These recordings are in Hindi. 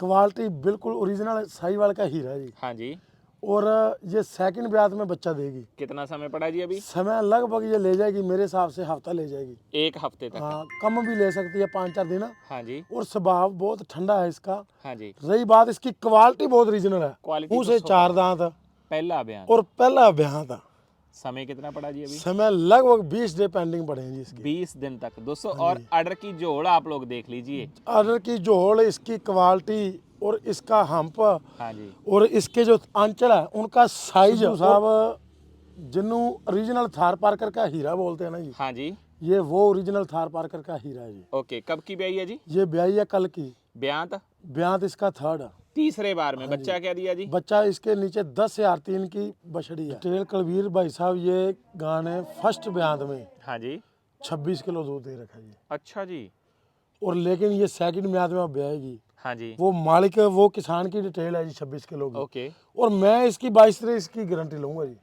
क्वालिटी बिल्कुल ओरिजिनल साहिवाल का हीरा है जी। हाँ जी। और ये सेकंड ब्यात में बच्चा देगी। कितना समय पड़ा जी अभी? समय लगभग ये ले जाएगी मेरे हिसाब से हफ्ता ले जाएगी। 1 हफ्ते तक? हाँ, कम भी ले सकती है 5-4 दिन। हाँ जी। और स्वभाव बहुत ठंडा है इसका। हाँ जी। रही बात इसकी क्वालिटी बहुत ओरिजिनल है। क्वालिटी मुंह से 4 दांत पहला बयान। और पहला ब्याह था। समय कितना पड़ा जी अभी? समय लगभग 20 डे पेंडिंग पड़े हैं जी इसके। 20 दिन तक दोस्तों। और आर्डर की जोड़ आप लोग देख लीजिए। आर्डर की जोड़, इसकी क्वालिटी और इसका हम्प हाँ जी। और इसके जो आंचल है उनका साइज साहब, जिन्नू ओरिजिनल थार पार्कर का हीरा बोलते हैं ना जी। हाँ जी। ये वो ओरिजिनल थार पार्कर का हीरा है जी। ओके, कब की ब्याई है जी? ये ब्याई है कल की। ब्यांत? ब्यांत इसका 3rd है। तीसरे बार में बच्चा क्या दिया जी? बच्चा इसके नीचे 10,003 की बछड़ी है। टेल कलवीर भाई साहब, ये गाने फर्स्ट ब्यांत में हाँ जी। 26 किलो दूध दे रखा है। अच्छा जी। और लेकिन ये सेकंड ब्यांत में ब्याएगी। हाँ जी। वो मालिक, वो किसान की डिटेल है जी 26 किलो की। ओके। और मैं इसकी 22-23 की गारंटी लूंगा जी।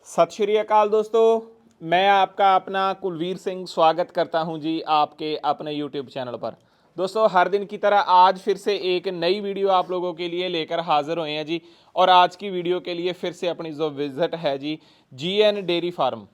सत श्री अकाल दोस्तों, मैं आपका अपना कुलवीर सिंह स्वागत करता हूं जी आपके अपने YouTube चैनल पर। दोस्तों, हर दिन की तरह आज फिर से एक नई वीडियो आप लोगों के लिए लेकर हाजिर हुए हैं जी। और आज की वीडियो के लिए फिर से अपनी जो विजिट है G GN dairy farm,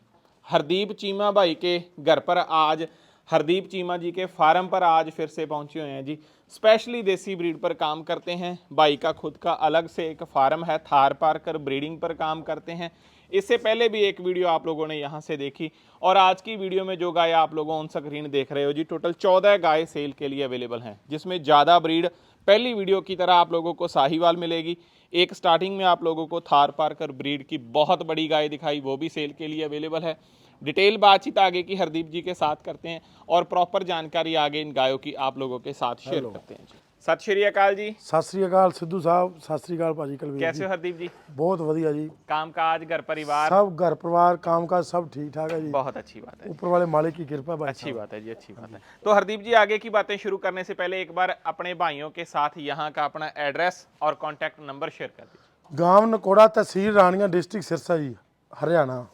Hardeep Cheema भाई के घर पर आज, हरदीप चीमा जी के फार्म पर आज फिर से पहुंचे हुए हैं जी। स्पेशली देसी ब्रीड पर काम करते हैं। भाई का खुद का अलग से एक फार्म है, थार पार्कर ब्रीडिंग पर काम करते हैं। इससे पहले भी एक वीडियो आप लोगों ने यहाँ से देखी। और आज की वीडियो में जो गाय आप लोगों ऑन स्क्रीन देख रहे हो जी, टोटल 14 गाय सेल के लिए अवेलेबल हैं, जिसमें ज़्यादा ब्रीड पहली वीडियो की तरह आप लोगों को साहिवाल मिलेगी। एक स्टार्टिंग में आप लोगों को थार पार्कर ब्रीड की बहुत बड़ी गाय दिखाई, वो भी सेल के लिए अवेलेबल है। डिटेल बातचीत आगे की हरदीप जी के साथ करते हैं और प्रॉपर जानकारी आगे इन गायों की आप लोगों के साथ शेयर करते हैं। सत श्री अकाल जी। सत श्री अकाल सिद्धू साहब, सत श्री अकाल भाजी कलवीर। कैसे हो हरदीप जी? बहुत बढ़िया जी। काम काज, घर परिवार सब घर परिवार काम काज सब ठीक ठाक है जी। बहुत अच्छी बात है। ऊपर वाले मालिक की कृपा भाई। अच्छी बात है जी, अच्छी बात है। तो हरदीप जी, आगे की बातें शुरू करने से पहले एक बार अपने भाइयों के साथ यहाँ का अपना एड्रेस और कॉन्टैक्ट नंबर शेयर कर दीजिए। गांव नकोड़ा, तहसील रानियां, डिस्ट्रिक्ट सिरसा जी, हरियाणा।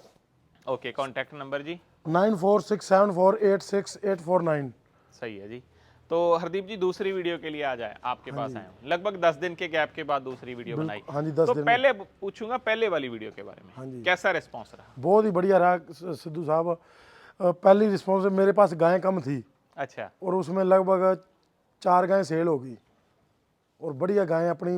ओके, कॉन्टैक्ट नंबर जी? 9467486849। सही है जी। तो हरदीप जी, दूसरी वीडियो के लिए आ जाए, आपके पास आया हूँ। लगभग 10 दिन के गैप के बाद दूसरी वीडियो बनाई। हाँ जी, 10 तो दिन। पहले पूछूंगा पहले वाली वीडियो के बारे में। हाँ जी। कैसा रिस्पॉन्स रहा? बहुत ही बढ़िया रहा सिद्धू साहब। पहली रिस्पॉन्स मेरे पास गायें कम थी। अच्छा। और उसमें लगभग 4 गायें सेल हो गई। और बढ़िया गायें अपनी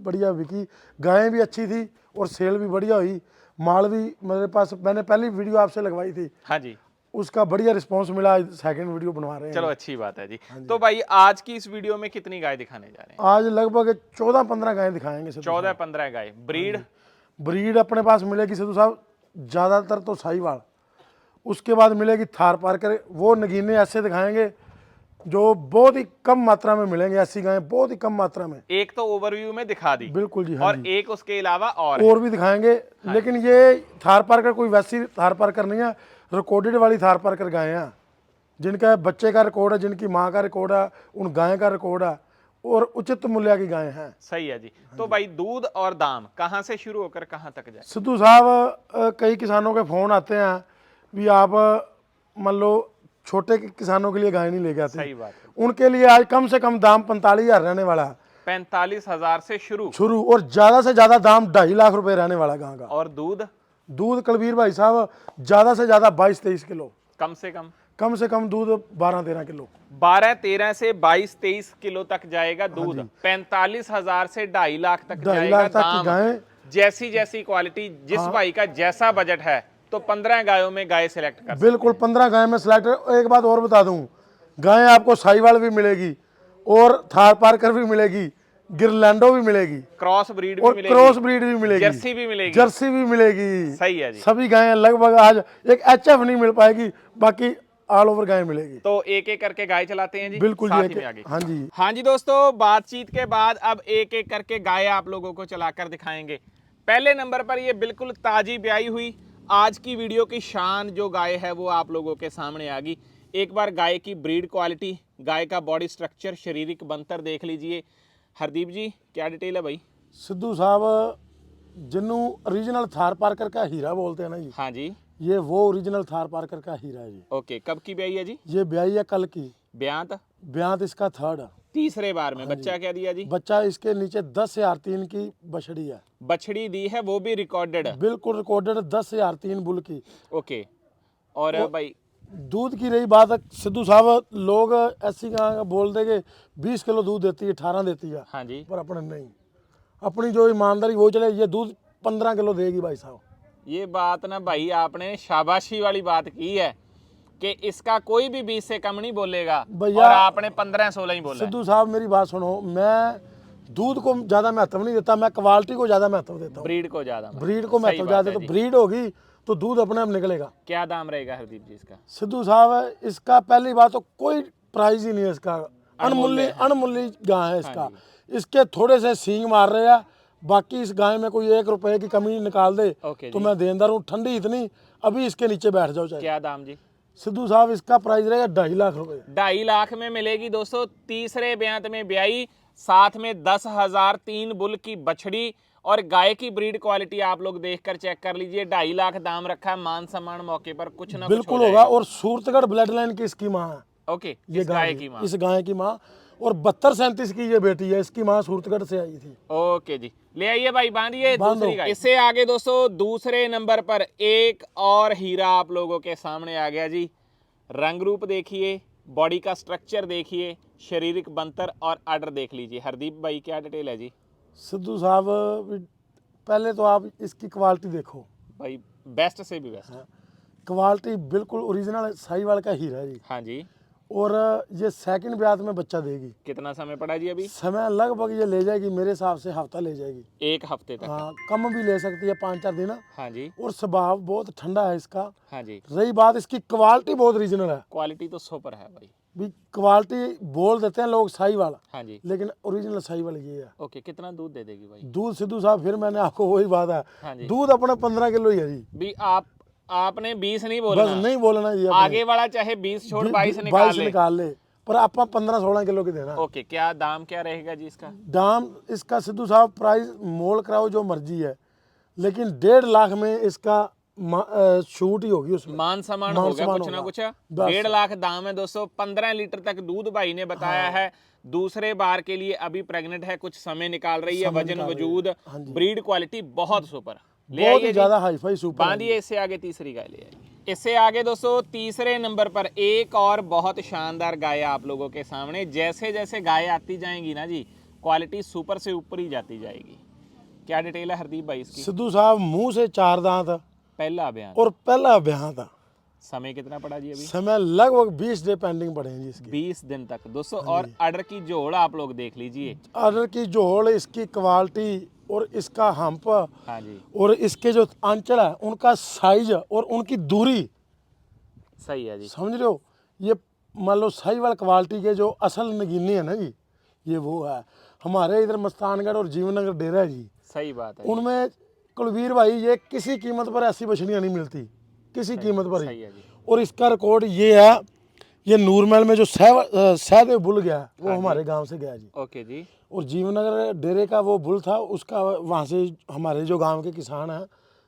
बढ़िया बिकी। गायें भी अच्छी थी और सेल भी बढ़िया हुई। माल भी मेरे पास, मैंने पहली वीडियो आपसे लगवाई थी। हाँ जी। उसका बढ़िया रिस्पांस मिला। सेकंड वीडियो बनवा रहे हैं। चलो, अच्छी बात है जी। तो भाई, आज की इस वीडियो में कितनी गाय दिखाने जा रहे हैं? आज लगभग 14-15 गायें दिखाएंगे। 14-15 गाय। ब्रीड अपने पास मिलेगी सिद्धू साहब ज़्यादातर तो साहिवाल, उसके बाद मिलेगी थार पार्कर। वो नगीने ऐसे दिखाएंगे जो बहुत ही कम मात्रा में मिलेंगे। ऐसी गायें बहुत ही कम मात्रा में। एक तो ओवरव्यू में दिखा दी। बिल्कुल जी। हाँ और जी। एक उसके अलावा और भी दिखाएंगे। लेकिन ये थार पार्कर कोई वैसी थार पार्कर नहीं है, रिकॉर्डेड वाली थार पार्कर गायें हैं, जिनका बच्चे का रिकॉर्ड है, जिनकी माँ का रिकॉर्ड है, उन गाय का रिकॉर्ड है और उचित मूल्य की गायें हैं। सही है जी। तो भाई, दूध और दाम कहाँ से शुरू होकर कहाँ तक जाए? सिद्धू साहब, कई किसानों के फोन आते हैं भी आप मान लो छोटे किसानों के लिए गाय नहीं लेके आते। सही बात है। उनके लिए आज कम से कम दाम 45,000 रहने वाला है। 45,000 से शुरू और ज्यादा से ज्यादा दाम 2.5 लाख रुपए रहने वाला गाय का। और दूध कलवीर भाई साहब ज्यादा से ज्यादा 22-23 किलो। कम से कम दूध 12-13 किलो। 12-13 से 22-23 किलो तक जाएगा दूध। 45,000 से 2.5 लाख तक जाएगा दाम। जैसी जैसी क्वालिटी, जिस भाई का जैसा बजट है, तो 15 गायों में गाय सिलेक्ट कर। बिल्कुल 15 गाय में सिलेक्ट। एक बात और बता दूं, गाय आपको साहिवाल भी मिलेगी और थार पार्कर भी मिलेगी, गिरलैंडो भी मिलेगी, क्रॉस ब्रीड भी मिलेगी, जर्सी भी मिलेगी। सही है जी। सभी गायें लगभग आज, एक HF नहीं मिल पाएगी, बाकी ऑल ओवर गाय मिलेगी। तो एक एक करके गाय चलाते हैं जी। बिल्कुल साथ जी। ही में आगे। हाँ जी दोस्तों, बातचीत के बाद अब एक एक करके गाय आप लोगों को चलाकर दिखाएंगे। पहले नंबर पर ये बिल्कुल ताजी ब्याई हुई आज की वीडियो की शान जो गाय है वो आप लोगों के सामने आ गई। एक बार गाय की ब्रीड क्वालिटी, गाय का बॉडी स्ट्रक्चर, शारीरिक बनतर देख लीजिए। हरदीप जी, क्या डिटेल है भाई? सिद्धू साहब, जिन्नू ओरिजिनल थार पार्कर का हीरा बोलते हैं ना जी। हाँ जी। ये वो ओरिजिनल थार पार्कर का हीरा है जी। ओके, कब की ब्याई है जी? ये ब्याई है कल की। ब्यांत? ब्यांत इसका थर्ड है। तीसरे बार में बच्चा क्या दिया जी? बच्चा इसके नीचे 10,003 की बछड़ी है, बछड़ी दी है, वो भी रिकॉर्डेड है। बिल्कुल रिकॉर्डेड 10,003 बुल की। ओके। और भाई दूध की रही बात है सिद्धू साहब, लोग ऐसी कहाँ बोल देंगे 20 किलो दूध देती है, 18 देती है, हाँ जी, पर अपने नहीं, अपनी जो ईमानदारी वो चले, ये दूध 15 किलो देगी भाई साहब। ये बात ना भाई आपने शाबाशी वाली बात की है कि इसका कोई भी 20 से कम नहीं बोलेगा, भैया, और आपने 15-16 ही बोला है। सिद्धू साहब मेरी बात सुनो, मैं दूध को ज़्यादा महत्व नहीं देता, मैं क्वालिटी को ज़्यादा महत्व देता हूँ। ब्रीड को ज्यादा ब्रीड को महत्व ज़्यादा देता हूँ। ब्रीड होगी तो दूध अपने आप निकलेगा। क्या दाम रहेगा हरदीप जी इसका? सिद्धू साहब इसका पहली बात तो कोई प्राइस ही नहीं है इसका, अनमूल्य गाय है इसका। इसके थोड़े से सींग मार रहे हैं, बाकी इस गाय में कोई 1 रुपए की कमी निकाल दे तो मैं देनदार हूँ। ठंडी इतनी, अभी इसके नीचे बैठ जाओ चाहे। क्या दाम जी? सिद्धू साहब इसका प्राइस रहेगा 2.5 लाख रुपए। 2.5 लाख में मिलेगी दोस्तों। तीसरे ब्यांत में ब्याई, साथ में 10,003 बुल की बछड़ी, और गाय की ब्रीड क्वालिटी आप लोग देखकर चेक कर लीजिए। 2.5 लाख दाम रखा है, मान सम्मान मौके पर कुछ ना बिल्कुल होगा। और सूरतगढ़ ब्लड लाइन की इसकी माँ है। ओके, ये गाय की माँ, इस गाय की माँ, और 7237 की ये बेटी है, इसकी माँ सूरतगढ़ से आई थी। ओके जी, ले आइए भाई, बांधिए दूसरी गाय। इससे आगे दोस्तों दूसरे नंबर पर एक और हीरा आप लोगों के सामने आ गया जी। रंग रूप देखिए, बॉडी का स्ट्रक्चर देखिए, शारीरिक बनतर और आर्डर देख लीजिए। हरदीप भाई क्या डिटेल है जी? सिद्धू साहब पहले तो आप इसकी क्वालिटी देखो भाई, बेस्ट से भी बेस्ट। क्वालिटी बिल्कुल ओरिजिनल साहिवाल का हीरा है जी। हाँ जी। और ये सेकंड ब्यात में बच्चा देगी। कितना समय पड़ा जी अभी? समय लगभग ये ले जाएगी मेरे हिसाब से हफ्ता ले जाएगी, 1 हफ्ते तक। हाँ, कम भी ले सकती है, 5-4 दिन। हाँ जी। और स्वभाव बहुत ठंडा है इसका। हाँ जी। रही बात इसकी क्वालिटी, बहुत ओरिजिनल है। क्वालिटी तो सुपर है भाई। भी क्वालिटी बोल देते हैं लोग साहिवाल, हाँ जी। लेकिन ओरिजिनल साहिवाल ये है। ओके, कितना दूध दे देगी भाई? दूध सिद्धू साहब फिर मैंने आपको वही बात है, हाँ जी। दूध अपना 15 किलो ही है जी। भी आपने 20 नहीं बस बोलना, नहीं बोलना जी, आगे वाला चाहे 20 छोड़ 22 निकाल ले, पर आप 15-16 किलो की देना। ओके, क्या दाम क्या रहेगा जी इसका? दाम इसका सिद्धू साहब प्राइस मोल कराओ जो मर्जी है, लेकिन 1.5 लाख में इसका छूट ही होगी, उसमें मान सम्मान होगा कुछ ना कुछ। 1.5 लाख दाम है दोस्तों। 15 लीटर तक दूध भाई ने बताया है। दूसरे बार के लिए अभी प्रेग्नेंट है, कुछ समय निकाल रही है, वजन वजूद, ब्रीड क्वालिटी बहुत सुपर। बहुत ही ज्यादा हाई फाई सुपर। बांधिए इससे आगे तीसरी गाय ले आइए। इससे आगे दोस्तों तीसरे नंबर पर एक और बहुत शानदार गाय आप लोगों के सामने। जैसे जैसे गाय आती जाएंगी ना जी, क्वालिटी सुपर से ऊपर ही जाती जाएगी। क्या डिटेल है हरदीप भाई इसकी? सिद्धू साहब मुंह से 4 दांत, पहला बयान, और पहला ब्याह था। समय कितना पड़ा जी अभी? समय लगभग 20 डे पेंडिंग पड़े हैं जी इसके। 20 दिन तक दोस्तों। और आर्डर की जोड़ आप लोग देख लीजिए। आर्डर की जोड़, इसकी क्वालिटी और इसका हम्प, हाँ जी, और इसके जो आंचल है उनका साइज और उनकी दूरी, सही है जी। समझ रहे हो। ये मान लो साहिवाल क्वालिटी के जो असल नगीने है ना जी, ये वो है। हमारे इधर मस्तानगढ़ और जीवनगर डेरा है जी, सही बात है। उनमें कुलवीर भाई ये किसी कीमत पर ऐसी बछड़ियाँ नहीं मिलती, किसी कीमत पर सही ही। है जी। और इसका रिकॉर्ड ये है, ये नूरमहल में जो सहदेव बुल गया वो हमारे गांव से गया जी। ओके जी। और जीवनगर डेरे का वो बुल था, उसका वहाँ से हमारे जो गांव के किसान हैं,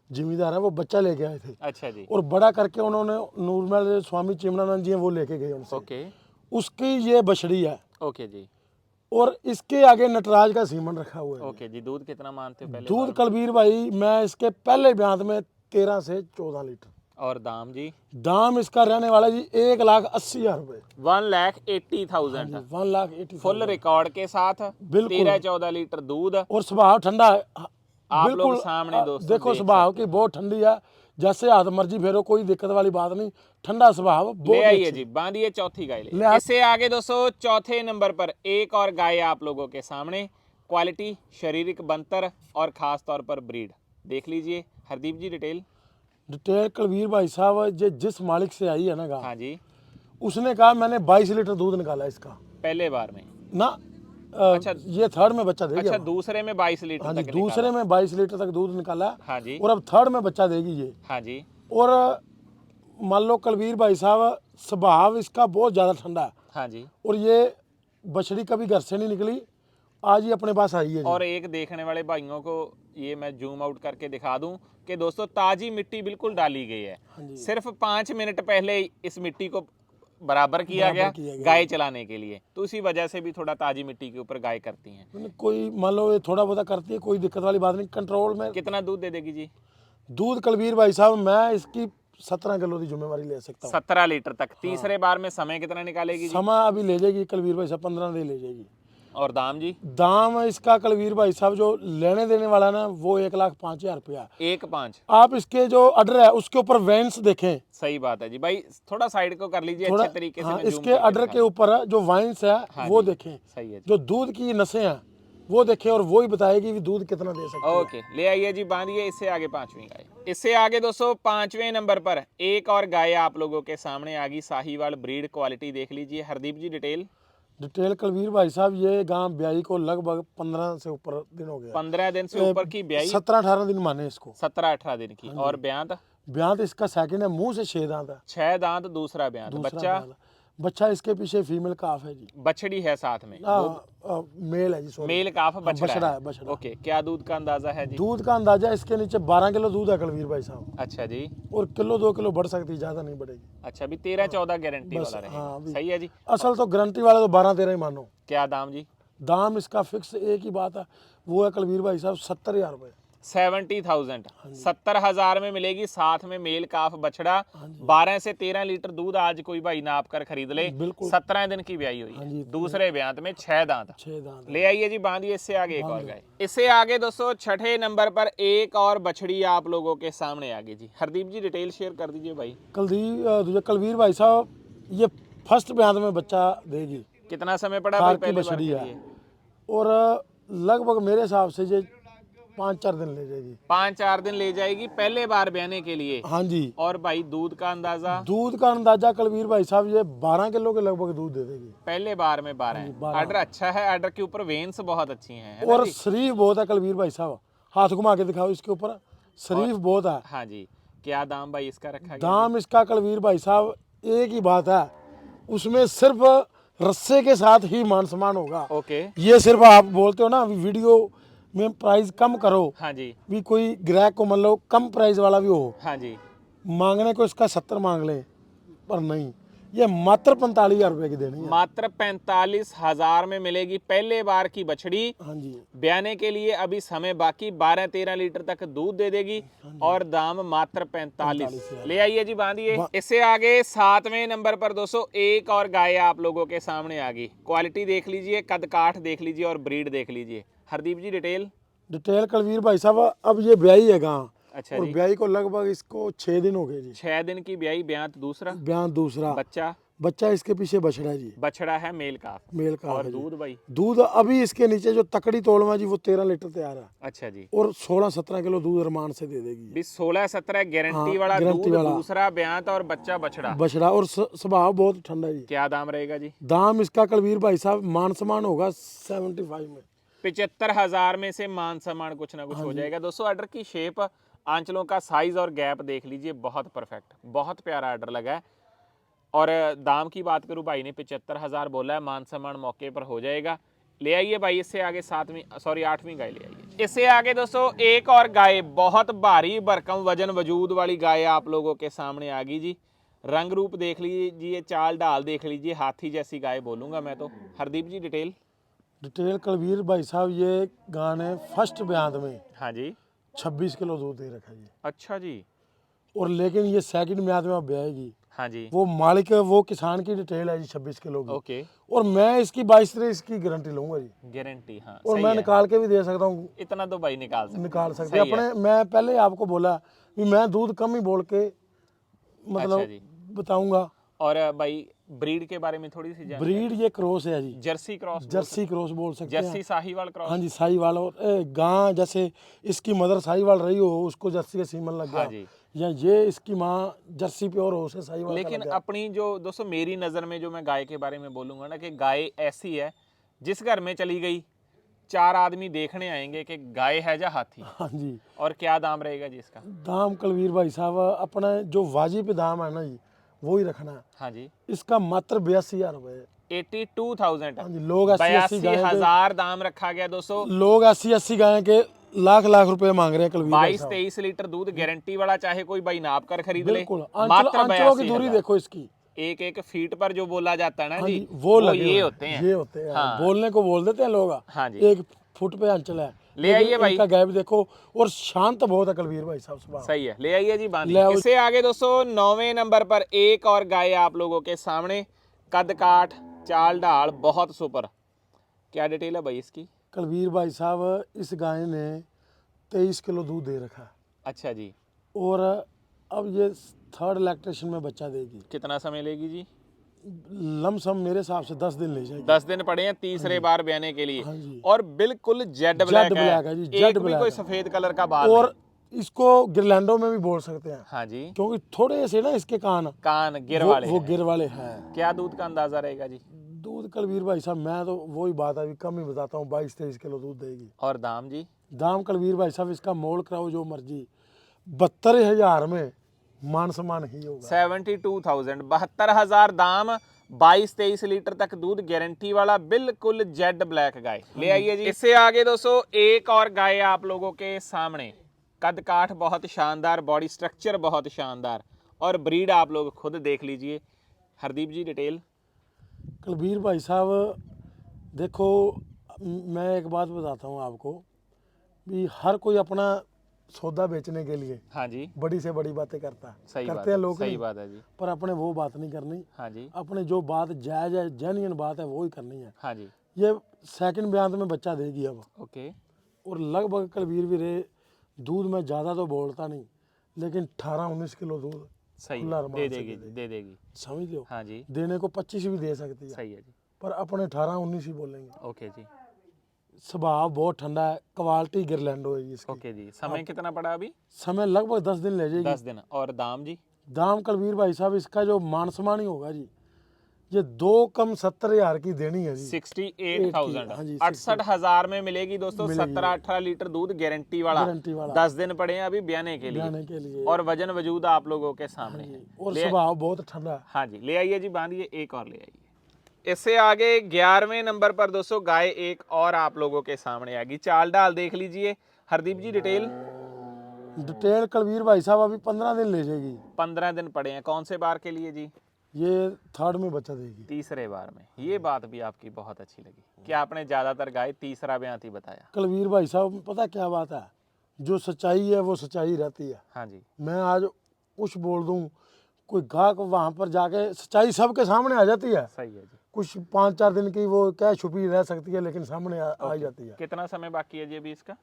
जिम्मेदार है, वो बच्चा लेके आए थे। अच्छा जी। और बड़ा करके उन्होंने नूरमहल स्वामी चिमनानंद जी हैं वो लेके गए उनसे। ओके। उसकी ये बछड़ी है। ओके जी। और इसके आगे नटराज का सीमन रखा हुआ है। ओके जी। दूध कितना मानते हो पहले? दूध कलबीर भाई मैं इसके पहले ब्यात में 13 से 14 लीटर। और दाम जी? दाम इसका रहने वाला जी 1,80,000 रुपए। 1,80,000। 1,80,000 फुल रिकॉर्ड के साथ। बिल्कुल। 13-14 लीटर दूध। और स्वभाव ठंडा है। आप लोग सामने दोस्तों देखो स्वभाव की बहुत ठंडी है, जैसे हाथ मर्जी फेरो, कोई दिक्कत वाली बात नहीं, ठंडा स्वभाव। ले आइए जी, बांधिए चौथी गाय ले। इससे आगे दोस्तों चौथे नंबर पर एक और गाय आप लोगों के सामने। क्वालिटी, शारीरिक बनतर और खास तौर पर ब्रीड देख लीजिए। हरदीप जी डिटेल। डिटेल कलवीर भाई साहब, जिस मालिक से आई है ना गाय, हाँ जी, उसने कहा मैंने 22 लीटर दूध निकाला इसका पहले बार में ना। अच्छा, ये थर्ड में बच्चा देगी। अच्छा, दूसरे में 22 लीटर हाँ जी, तक दूसरे में 22 लीटर तक दूध निकाला। हाँ जी, और अब थर्ड में बच्चा देगी ये। हाँ जी। और मान लो कलवीर भाई साहब, स्वभाव इसका बहुत ज़्यादा ठंडा है। हाँ जी। और ये बछड़ी कभी घर से नहीं निकली, आज ही अपने पास आई है जी। और एक देखने वाले भाइयों को ये मैं जूम आउट करके दिखा दूं कि दोस्तों ताजी मिट्टी बिल्कुल डाली गई है। सिर्फ 5 मिनट पहले इस मिट्टी को बराबर किया किया गया गया। गाय चलाने के लिए, तो इसी वजह से भी थोड़ा ताजी मिट्टी के ऊपर गाय करती हैं। मैंने कोई मान लो ये थोड़ा बहुत करती है, कोई दिक्कत वाली बात नहीं, कंट्रोल में। कितना दूध दे देगी जी? दूध कुलवीर भाई साहब मैं इसकी 17 किलो की जिम्मेवारी ले सकता हूँ। 17 लीटर तक। तीसरे बार में समय कितना निकालेगी जी? समय अभी ले जाएगी कुलवीर भाई साहब 15 दिन ले जाएगी। और दाम जी? दाम इसका कुलवीर भाई साहब जो लेने देने वाला ना वो 1,05,000 रुपया। 1,5। आप इसके जो अडर है उसके ऊपर वेंस देखें, सही बात है जी भाई, थोड़ा साइड को कर लीजिए थोड़ा अच्छे तरीके से। हाँ, मैं zoom इसके करके अडर दिखा के ऊपर जो वाइन्स है हाँ वो जी, देखें, सही है जी। जो दूध की नसें हैं वो देखें, और वो ही बताएगी कि दूध कितना दे सकती है। ओके, ले आइए जी, बांधिए। इससे आगे पांचवी गाय। इससे आगे दोस्तों 5वें नंबर पर एक और गाय आप लोगों के सामने आ गई। साहीवाल ब्रीड, क्वालिटी देख लीजिए। हरदीप जी डिटेल। डिटेल कुलवीर भाई साहब ये गांव ब्याई को लगभग 15 से ऊपर दिन हो गया। 15 दिन से ऊपर की ब्याई। 17-18 दिन माने इसको। 17-18 दिन की। और ब्यांत? ब्यांत इसका सेकंड है, मुंह से 6 दांत है। 6 दांत, दूसरा ब्यांत। दूसरा बच्चा? दांत। बच्चा इसके पीछे फीमेल काफ है जी। बछड़ी है साथ में? मेल है जी, सॉरी। मेल काफ बछड़ा बछड़ा है। है, बछड़ा। ओके, क्या दूध का अंदाजा है जी? दूध का अंदाजा इसके नीचे 12 किलो दूध है कुलवीर भाई साहब, अच्छा जी। और किलो 2 किलो बढ़ सकती है, ज्यादा नहीं बढ़ेगी। अच्छा, अभी 13-14 गारंटी बस, वाला रहेगा। हाँ, अभी। सही है जी। असल तो गारंटी वाला तो 12-13 ही मानो। क्या दाम जी? दाम इसका फिक्स एक ही बात है, वो है कुलवीर भाई साहब 70,000 रुपए। 70,000। 70,000 में मिलेगी, साथ में मेल काफ बछड़ा। 12 से 13 लीटर दूध आज कोई भाई नाप कर खरीद ले। बिल्कुल। 17 दिन की ब्याई हुई है। दूसरे ब्यांत में 6 दांत। 6 दांत। ले आइए जी, बांधिए। इससे आगे एक और गाय। इससे आगे दोस्तों 6ठे नंबर पर एक और बछड़ी आप लोगों के सामने आ गई जी। हरदीप जी डिटेल शेयर कर दीजिए भाई। कुलवीर भाई साहब ये फर्स्ट ब्यांत में बच्चा देगी। कितना समय पड़ा भाई खार की पहले बार बछड़ी के है, लिए? और लगभग मेरे हिसाब से ये 5-4 दिन ले जाएगी। 5-4 दिन ले जाएगी पहले बार ब्याने के लिए। हाँ जी। और भाई दूध का अंदाजा? दूध का अंदाजा कुलवीर भाई साहब ये 12 किलो के लगभग दूध दे देगी। पहले बार में 12 है। 12। आर्डर अच्छा है, आर्डर के ऊपर वेन्स बहुत अच्छी हैं, है ना और जी? शरीफ बहुत है कुलवीर भाई साहब, हाथ घुमा के दिखाओ इसके ऊपर, शरीफ बहुत है। हाँ जी। क्या दाम भाई इसका रखा गया? दाम इसका कुलवीर भाई साहब एक ही बात है, उसमें सिर्फ रस्से के साथ ही मान सम्मान होगा। ओके। ये सिर्फ आप बोलते हो ना वीडियो में प्राइस कम करो, हाँ जी। भी कोई ग्राहक को मान लो कम प्राइस वाला भी हो, हाँ जी। मांगने को इसका 70 मांग ले, पर नहीं, ये मात्र 45,000 रुपए की देनी है। मात्र 45,000 में मिलेगी पहले बार की बछड़ी। हाँ जी। ब्याने के लिए अभी समय बाकी, 12-13 लीटर तक दूध दे देगी। और दाम मात्र 45। ले आइए जी, बांधिए। इससे आगे 7वें नंबर पर दोस्तों एक और गाय आप लोगों के सामने आ गई। क्वालिटी देख लीजिए, कद काठ देख लीजिए और ब्रीड देख लीजिए। हरदीप जी डिटेल। डिटेल कुलवीर भाई साहब अब ये ब्याई है गाँव, अच्छा और जी। ब्याई को लगभग इसको 6 दिन हो गए जी। 6 दिन की ब्याई, ब्यांत दूसरा। ब्यान दूसरा। बच्चा? बच्चा इसके पीछे बछड़ा है जी, बछड़ा है मेल का। मेल का और है जी। दूध भाई? दूध अभी इसके नीचे जो तकड़ी तोड़वा जी वो 13 लीटर तैयार है, अच्छा जी। और 16-17 किलो दूध अरमान से दे देगी। भी 16-17 गारंटी हाँ, वाला गारंटी दूध, वाला। दूसरा ब्यांत और बच्चा बछड़ा। बछड़ा, और स्वभाव बहुत ठंडा है जी। क्या दाम रहेगा जी? दाम इसका कुलवीर भाई साहब मान सम्मान होगा 75 में। 75,000 में से मान सम्मान कुछ ना कुछ हो जाएगा। दोस्तों आर्डर की शेप, आंचलों का साइज और गैप देख लीजिए, बहुत परफेक्ट, बहुत प्यारा आर्डर लगा है। और दाम की बात करूं, भाई ने 75,000 बोला है, मान सम्मान मौके पर हो जाएगा। ले आइए भाई। इससे आगे 8वीं गाय ले आइए। इससे आगे दोस्तों एक और गाय, बहुत भारी भरकम वजन वजूद वाली गाय आप लोगों के सामने आ गई जी। रंग रूप देख लीजिए, चाल ढाल देख लीजिए, हाथी जैसी गाय बोलूंगा मैं तो। हरदीप जी डिटेल। डिटेल कुलवीर भाई साहब ये गाय ने फर्स्ट ब्यांत में हाँ जी। 26 किलो दूध दे रखा है जी। अच्छा जी। और लेकिन ये सेकंड ब्यांत में अब ब्याएगी। हाँ जी। वो मालिक वो किसान की डिटेल है जी 26 किलो की। ओके। और मैं इसकी 22-23 की गारंटी लूंगा जी, गारंटी। हाँ और सही मैं है। निकाल के भी दे सकता हूँ, इतना तो भाई निकाल सकते निकाल सकते सही है। अपने। मैं पहले आपको बोला कि मैं दूध कम ही बोल के मतलब जी। बताऊंगा। और भाई ब्रीड के बारे में थोड़ी सी जान। ब्रीड ये क्रॉस है जी, जर्सी क्रॉस। जर्सी क्रॉस बोल सकते हैं। Jersey Sahiwal cross. हाँ जी, साहीवाल। और गां जैसे इसकी मदर साहीवाल रही हो, उसको जर्सी का सीमन लग गया। हाँ जी। या ये इसकी माँ जर्सी प्योर हो, उसे साहीवाल का लेकिन लग गया। अपनी जो दोस्तों मेरी नज़र में जो मैं गाय के बारे में बोलूँगा ना, कि गाय ऐसी है जिस घर में चली गई 4 आदमी देखने आएंगे कि गाय है या हाथी। हाँ जी। और क्या दाम रहेगा जी इसका? दाम कुलवीर भाई साहब अपना जो वाजिब दाम है ना जी, वो ही रखना है। हाँ जी। इसका मात्र 82,000 रुपए। 82,000। हाँ जी। लोग 82,000 दाम रखा गया दोस्तों। लोग 80-80 गाय के लाख रुपए मांग रहे हैं कुलवीर भाई साहब। 22-23 लीटर दूध गारंटी वाला, चाहे कोई भाई नाप कर खरीद ले। बिल्कुल। मात्र आंचलों की 82,000। दूरी देखो इसकी, एक एक फीट पर जो बोला जाता है ना हाँ जी, जी, वो लगे हुए ये हैं, होते हैं। ये होते हैं। हाँ। बोलने को बोल देते हैं लोग, हाँ जी। 1 फुट पे अंचल है, ले आइए लेकिन भाई। इनका गैप देखो, और शांत बहुत है कुलवीर भाई साहब स्वभाव। सही है, ले आइए जी बांधिए। ले आओ। इससे आगे दोस्तों 9वें नंबर पर एक और गाय आप लोगों के सामने, कद काठ चाल ढाल बहुत सुपर। क्या डिटेल है भाई इसकी? कुलवीर भाई साहब इस गाय ने 23 किलो दूध दे रखा है, अच्छा जी। और अब ये 3rd लैक्टेशन में बच्चा देगी। कितना समय लेगी जी? लमसम मेरे हिसाब से 10 दिन ले जाएगी। 10 दिन पड़े हैं तीसरे बार ब्याने के लिए। हाँ जी। और बिल्कुल जेड ब्लैक जेड ब्लैक है जी, एक जेड भी ब्लैक कोई है। सफेद कलर का बाल और नहीं। इसको गिरलैंडो में भी बोल सकते हैं, हाँ जी। क्योंकि थोड़े से ना इसके कान गिर वो, वाले वो हैं। गिर वाले हैं। क्या दूध का अंदाजा रहेगा जी? दूध कुलवीर भाई साहब, मैं तो वही बात अभी कम ही बताता हूँ, 22-23 किलो दूध देगी। और दाम जी? दाम कुलवीर भाई साहब इसका मोल कराओ जो मर्जी, 72,000 में मान सम्मान ही होगा। 72,000, 72,000 दाम। 22-23 लीटर तक दूध गारंटी वाला, बिल्कुल जेड ब्लैक गाय। ले आइए जी। इससे आगे दोस्तों एक और गाय आप लोगों के सामने, कद काठ बहुत शानदार, बॉडी स्ट्रक्चर बहुत शानदार, और ब्रीड आप लोग खुद देख लीजिए। हरदीप जी डिटेल। कुलवीर भाई साहब देखो, मैं एक बात बताता हूँ आपको, भी हर कोई अपना सौदा बेचने के लिए हाँ जी। बड़ी से बड़ी बातें करता है, सही बात करते हैं है, लोग, सही नहीं, बात है जी। पर अपने वो बात नहीं करनी। हाँ जी। अपने जो बात जायज है, जेन्युइन बात है, वो ही करनी है। हाँ जी। ये 2nd ब्यान में बच्चा देगी अब, ओके। और लगभग कुलवीर वीरे दूध में ज़्यादा तो बोलता नहीं, लेकिन 18-19 किलो दूध सही खुला है, अरमान दे से देगी, दे देगी। समझ लो। हाँ जी। देने को 25 भी दे सकती है, सही है जी। पर अपने 18-19 ही बोलेंगे। ओके जी। स्वभाव बहुत ठंडा है, क्वालिटी गिरलैंडो है इसकी। ओके जी। समय कितना पड़ा अभी? समय लगभग 10 दिन ले जाएगी। 10 दिन। और दाम जी? दाम कुलवीर भाई साहब इसका जो मान सम्मान ही होगा जी, ये 2 कम 70,000 की देनी है जी। 68,000। हाँ जी, 68,000 में मिलेगी दोस्तों। 17-18 लीटर दूध गारंटी वाला। गारंटी वाला। 10 दिन पड़े हैं अभी ब्याने के लिए। ब्याने के लिए। और वजन वजूद आप लोगों के सामने है। और स्वभाव बहुत ठंडा है। हाँ जी, ले आइए जी, बांधिए। एक और ले आइए। इससे आगे 11वें नंबर पर दोस्तों गाय एक और आप लोगों के सामने आएगी। चाल डाल देख लीजिए। हरदीप जी डिटेल। डिटेल कुलवीर भाई साहब अभी 15 दिन ले जाएगी। 15 दिन पड़े हैं। कौन से बार के लिए जी? ये 3rd में बच्चा देगी। तीसरे बार में। ये बात भी आपकी बहुत अच्छी लगी कि आपने ज्यादातर गाय तीसरा ब्यात ही बताया। कुलवीर भाई साहब पता क्या बात है, जो सच्चाई है वो सच्चाई रहती है। हाँ जी। मैं आज कुछ बोल दूं, कोई गाहक वहाँ पर जाके सच्चाई सबके सामने आ जाती है। सही है जी। कुछ 5-4 दिन की वो क्या छुपी रह सकती है, लेकिन सामने आ जाती है। कितना समय बाकी है जी अभी इसका?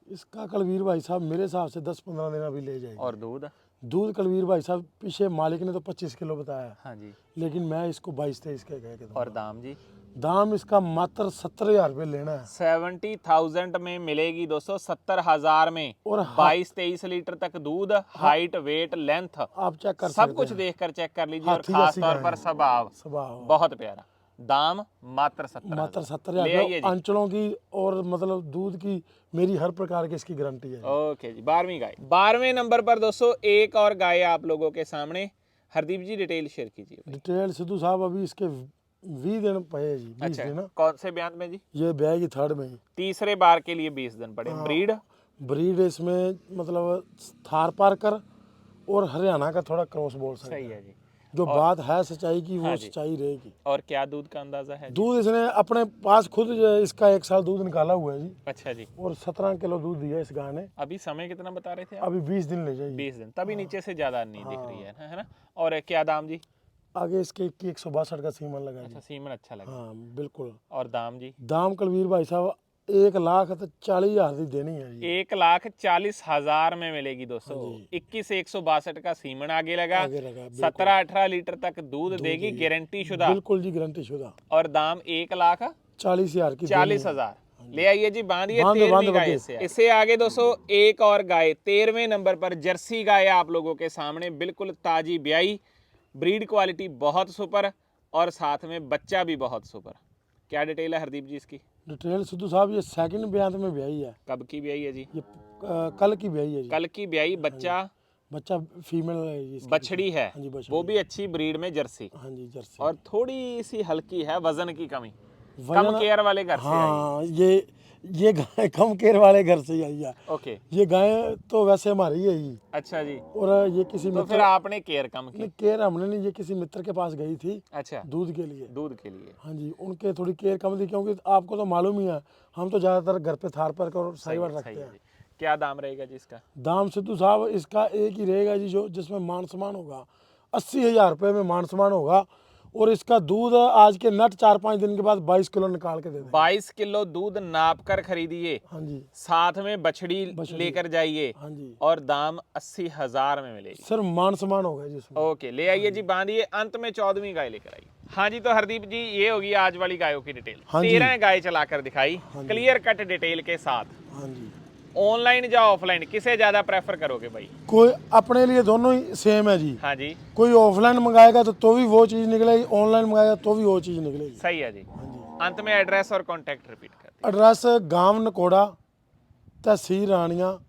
इसका कुलवीर भाई साहब मेरे हिसाब से 10-15 दिन अभी ले जाएगी। और दूध? दूध कुलवीर भाई साहब पीछे मालिक ने तो 25 किलो बताया, हाँ जी। लेकिन मैं इसको 22-23 के कह के दूंगा। और दाम जी? दाम इसका मात्र 70,000 रुपये लेना है। 70,000 में मिलेगी दोस्तों। 70,000 में और 22-23 लीटर तक दूध, हाइट, वेट, लेंथ आप चेक कर सब सकते कुछ हैं। देखकर चेक कर लीजिए। और हाथी खास जैसी तौर गाय पर है। स्वभाव स्वभाव बहुत प्यारा। दाम मात्र 70,000। मात्र ले 70,000 आइए जी। अंचलों की और मतलब दूध की मेरी हर प्रकार की इसकी गारंटी है। ओके जी। 12वीं गाय। 12वें नंबर पर दोस्तों एक और गाय आप लोगों के सामने। हरदीप जी डिटेल शेयर कीजिए भाई। डिटेल सिद्धू साहब अभी इसके 20 दिन पड़े जी, 20 अच्छा, दिन ना। कौन से ब्यात में जी? ये ब्याह की 3rd में ही। तीसरे बार के लिए 20 दिन पड़े। ब्रीड? ब्रीड इसमें मतलब थार पारकर और हरियाणा का थोड़ा क्रॉस बोल सकते सही हैं। है जी। जो बात है सच्चाई की वो हाँ जी। सच्चाई रहेगी। और क्या दूध का अंदाजा है जी? दूध इसने अपने पास खुद जो है, इसका 1 साल दूध निकाला हुआ है जी, अच्छा जी। और 17 किलो दूध दिया इस गाय ने। अभी समय कितना बता रहे थे आप? अभी 20 दिन ले जाएगी। 20 दिन। तभी नीचे से ज्यादा नहीं दिख रही है ना? और क्या दाम जी? आगे इसके 162 का सीमन लगा जी। अच्छा, सीमन अच्छा लगा। हाँ बिल्कुल। और दाम जी? दाम कुलवीर भाई साहब 1,40,000 की देनी है जी। 1,40,000 में मिलेगी दोस्तों। 21,162 का सीमन आगे लगा। आगे लगा, बिल्कुल। 17-18 लीटर तक दूध देगी, गारंटी शुदा। बिल्कुल जी, गारंटी शुदा। और दाम 1,40,000 की 1,40,000। ले आइए जी, बांधिए। बांध 13वीं गाय बग्गे। इससे आगे दोस्तों एक और गाय 13वें नंबर पर जर्सी गाय आप लोगों के सामने, बिल्कुल ताजी ब्याई, ब्रीड क्वालिटी बहुत सुपर, और साथ में बच्चा भी बहुत सुपर। क्या डिटेल है हरदीप जी इसकी? डिटेल सिद्धू साहब ये 2nd ब्याह में ब्याही है। कब की ब्याई है जी? ये कल की ब्याही है जी। कल की ब्याई। बच्चा? बच्चा फीमेल है जी इसकी। बछड़ी है। हाँ जी, बछड़ी। वो भी अच्छी ब्रीड में जर्सी। हाँ जी, जर्सी। और थोड़ी सी हल्की है, वजन की कमी, वजन- कम केयर वाले घर से आई। हाँ, ये ये गाय कम केयर वाले घर से ही आई है। ओके, ये गाय तो वैसे हमारी ही है ही, अच्छा जी। और ये किसी तो मित्र फिर आपने केयर कम की? ने केयर हमने नहीं, ये किसी मित्र के पास गई थी अच्छा, दूध के लिए। दूध के लिए। हाँ जी, उनके थोड़ी केयर कम थी, क्योंकि आपको तो मालूम ही है हम तो ज़्यादातर घर पे थार पर और साहिवाल सही रखते है हैं। जी। क्या दाम रहेगा जी इसका? दाम सिद्धू साहब इसका एक ही रहेगा जी, जो जिसमें मान सम्मान होगा 80,000 रुपये में मान सम्मान होगा। और इसका दूध आज के नट 4-5 दिन के बाद 22 किलो निकाल के दे देंगे। 22 किलो दूध नाप कर खरीदिए, हाँ जी, साथ में बछड़ी लेकर जाइए, हाँ जी, और दाम 80,000 में मिलेगी। सर मान सम्मान होगा जी इसमें। ओके, ले आइए जी, बांधिए, अंत में 14वीं गाय लेकर आइए। हाँ जी, तो हरदीप जी ये होगी आज वाली गायों की डिटेल। हाँ जी। 13 गाय चलाकर दिखाई, क्लियर कट डिटेल के साथ। हाँ जी, ऑनलाइन या ऑफलाइन, किसे ज्यादा प्रेफर करोगे भाई? कोई अपने लिए दोनों ही सेम है जी। हाँ जी, कोई ऑफलाइन मंगाएगा तो भी वो चीज़ निकलेगी, ऑनलाइन मंगाएगा तो भी वो चीज़ निकलेगी। सही है जी। हाँ जी। अंत में एड्रेस और कॉन्टैक्ट रिपीट कर एड्रेस गांव नकोड़ा, तहसील रानिया,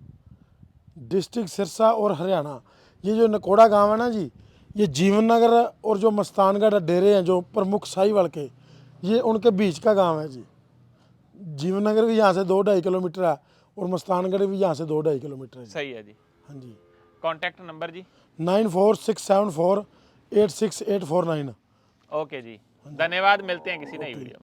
डिस्ट्रिक्ट सिरसा और हरियाणा। ये जो नकोड़ा गांव है ना जी, ये जीवन नगर और जो मस्तानगढ़ डेरे हैं जो प्रमुख साहिवाल के, ये उनके बीच का गांव है जी। जीवन नगर भी यहाँ से 2-2.5 किलोमीटर है और मस्तानगढ़ भी यहाँ से 2-2.5 किलोमीटर है जी। सही है जी। हाँ जी, कॉन्टैक्ट नंबर जी? 9467486849। ओके जी, धन्यवाद, मिलते हैं किसी नई वीडियो में।